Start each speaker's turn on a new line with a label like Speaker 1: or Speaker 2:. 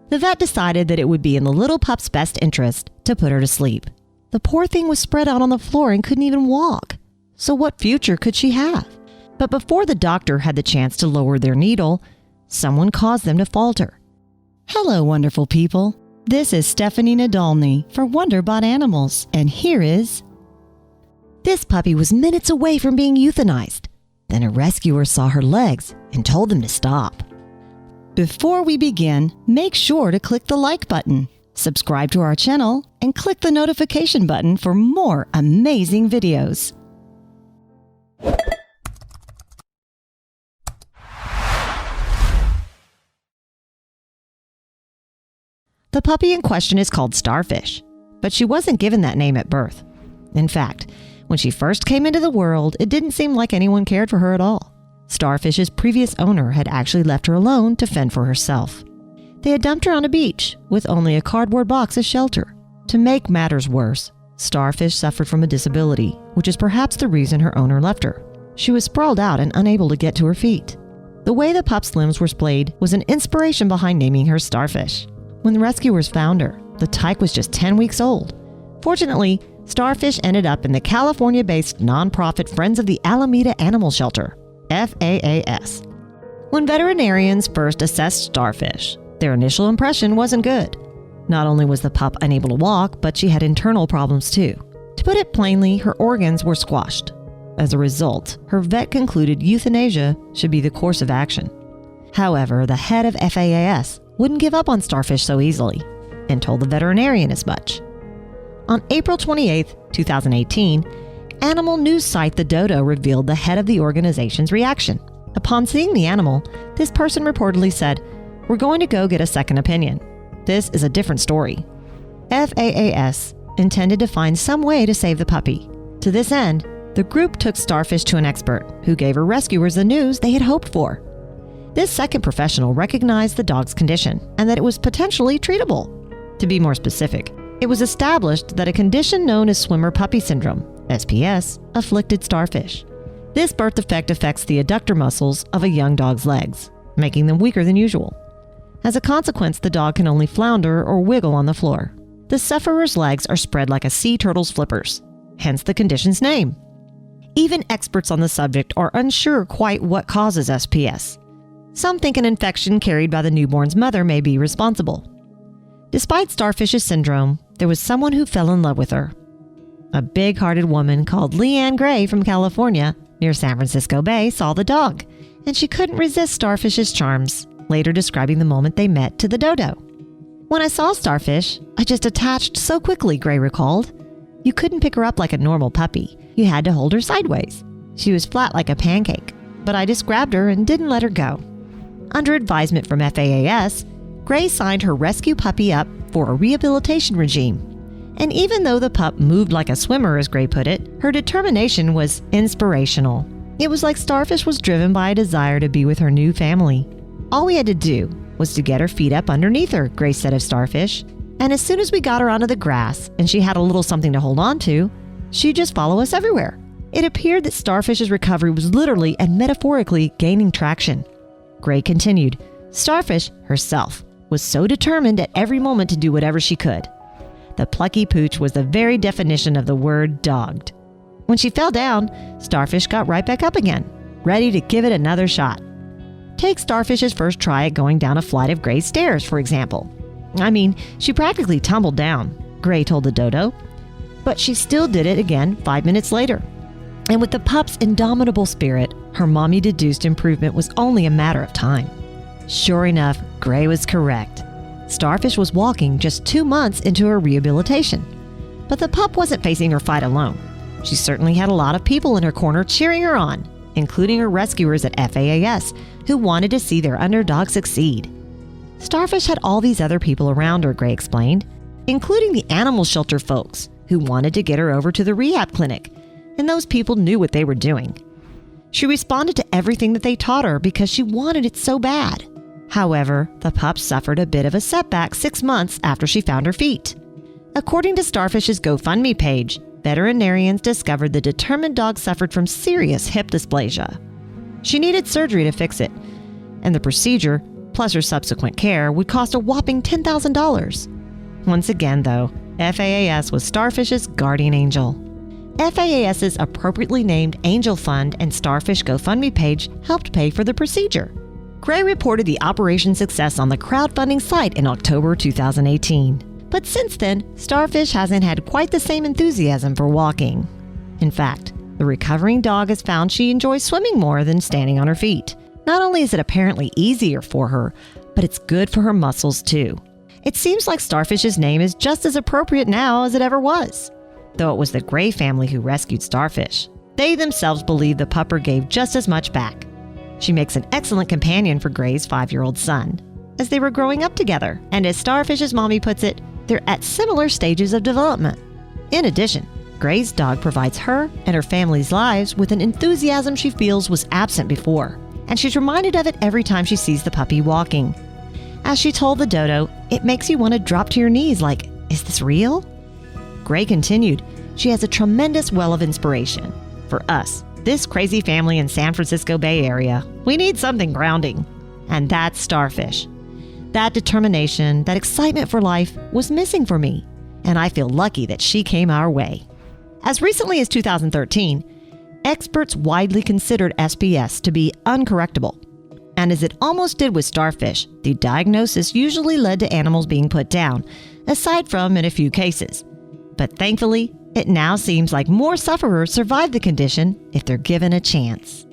Speaker 1: The vet decided that it would be in the little pup's best interest to put her to sleep. The poor thing was spread out on the floor and couldn't even walk. So what future could she have? But before the doctor had the chance to lower their needle, someone caused them to falter. Hello, wonderful people. This is Stephanie Nadolny for Wonderbot Animals, and here is... This puppy was minutes away from being euthanized. Then a rescuer saw her legs and told them to stop. Before we begin, make sure to click the like button, subscribe to our channel, and click the notification button for more amazing videos. The puppy in question is called Starfish, but she wasn't given that name at birth. In fact, when she first came into the world, it didn't seem like anyone cared for her at all. Starfish's previous owner had actually left her alone to fend for herself. They had dumped her on a beach with only a cardboard box as shelter. To make matters worse, Starfish suffered from a disability, which is perhaps the reason her owner left her. She was sprawled out and unable to get to her feet. The way the pup's limbs were splayed was an inspiration behind naming her Starfish. When the rescuers found her, the tyke was just 10 weeks old. Fortunately, Starfish ended up in the California-based nonprofit Friends of the Alameda Animal Shelter, FAAS. When veterinarians first assessed Starfish, their initial impression wasn't good. Not only was the pup unable to walk, but she had internal problems too. To put it plainly, her organs were squashed. As a result, her vet concluded euthanasia should be the course of action. However, the head of FAAS wouldn't give up on Starfish so easily and told the veterinarian as much. On April 28, 2018, animal news site The Dodo revealed the head of the organization's reaction. Upon seeing the animal, this person reportedly said, "We're going to go get a second opinion. This is a different story." FAAS intended to find some way to save the puppy. To this end, the group took Starfish to an expert who gave her rescuers the news they had hoped for. This second professional recognized the dog's condition and that it was potentially treatable. To be more specific, it was established that a condition known as swimmer puppy syndrome, SPS, afflicted Starfish. This birth defect affects the adductor muscles of a young dog's legs, making them weaker than usual. As a consequence, the dog can only flounder or wiggle on the floor. The sufferer's legs are spread like a sea turtle's flippers, hence the condition's name. Even experts on the subject are unsure quite what causes SPS. Some think an infection carried by the newborn's mother may be responsible. Despite Starfish's syndrome, there was someone who fell in love with her. A big-hearted woman called Leanne Gray from California, near San Francisco Bay, saw the dog, and she couldn't resist Starfish's charms, later describing the moment they met to the Dodo. "When I saw Starfish, I just attached so quickly," Gray recalled. "You couldn't pick her up like a normal puppy. You had to hold her sideways. She was flat like a pancake, but I just grabbed her and didn't let her go." Under advisement from FAAS, Gray signed her rescue puppy up for a rehabilitation regime. And even though the pup moved like a swimmer, as Gray put it, her determination was inspirational. It was like Starfish was driven by a desire to be with her new family. "All we had to do was to get her feet up underneath her," Gray said of Starfish. "And as soon as we got her onto the grass and she had a little something to hold on to, she'd just follow us everywhere." It appeared that Starfish's recovery was literally and metaphorically gaining traction. Gray continued, "Starfish, herself, was so determined at every moment to do whatever she could. The plucky pooch was the very definition of the word dogged. When she fell down, Starfish got right back up again, ready to give it another shot. Take Starfish's first try at going down a flight of Gray's stairs, for example. I mean, she practically tumbled down," Gray told the Dodo. "But she still did it again 5 minutes later. And with the pup's indomitable spirit, her mommy deduced improvement was only a matter of time." Sure enough, Gray was correct. Starfish was walking just 2 months into her rehabilitation. But the pup wasn't facing her fight alone. She certainly had a lot of people in her corner cheering her on, including her rescuers at FAAS, who wanted to see their underdog succeed. Starfish had all these other people around her, Gray explained, including the animal shelter folks who wanted to get her over to the rehab clinic, and those people knew what they were doing. She responded to everything that they taught her because she wanted it so bad. However, the pup suffered a bit of a setback 6 months after she found her feet. According to Starfish's GoFundMe page, veterinarians discovered the determined dog suffered from serious hip dysplasia. She needed surgery to fix it, and the procedure, plus her subsequent care, would cost a whopping $10,000. Once again, though, FAAS was Starfish's guardian angel. FAAS's appropriately named Angel Fund and Starfish GoFundMe page helped pay for the procedure. Gray reported the operation's success on the crowdfunding site in October 2018. But since then, Starfish hasn't had quite the same enthusiasm for walking. In fact, the recovering dog has found she enjoys swimming more than standing on her feet. Not only is it apparently easier for her, but it's good for her muscles too. It seems like Starfish's name is just as appropriate now as it ever was. Though it was the Gray family who rescued Starfish, they themselves believe the pupper gave just as much back. She makes an excellent companion for Gray's 5-year-old son, as they were growing up together, and as Starfish's mommy puts it, they're at similar stages of development. In addition, Gray's dog provides her and her family's lives with an enthusiasm she feels was absent before, and she's reminded of it every time she sees the puppy walking. As she told the dodo, it makes you want to drop to your knees like, is this real? Gray continued, she has a tremendous well of inspiration. For us, this crazy family in San Francisco Bay Area, we need something grounding. And that's Starfish. That determination, that excitement for life was missing for me, and I feel lucky that she came our way. As recently as 2013, experts widely considered SPS to be uncorrectable. And as it almost did with Starfish, the diagnosis usually led to animals being put down, aside from in a few cases. But thankfully, it now seems like more sufferers survive the condition if they're given a chance.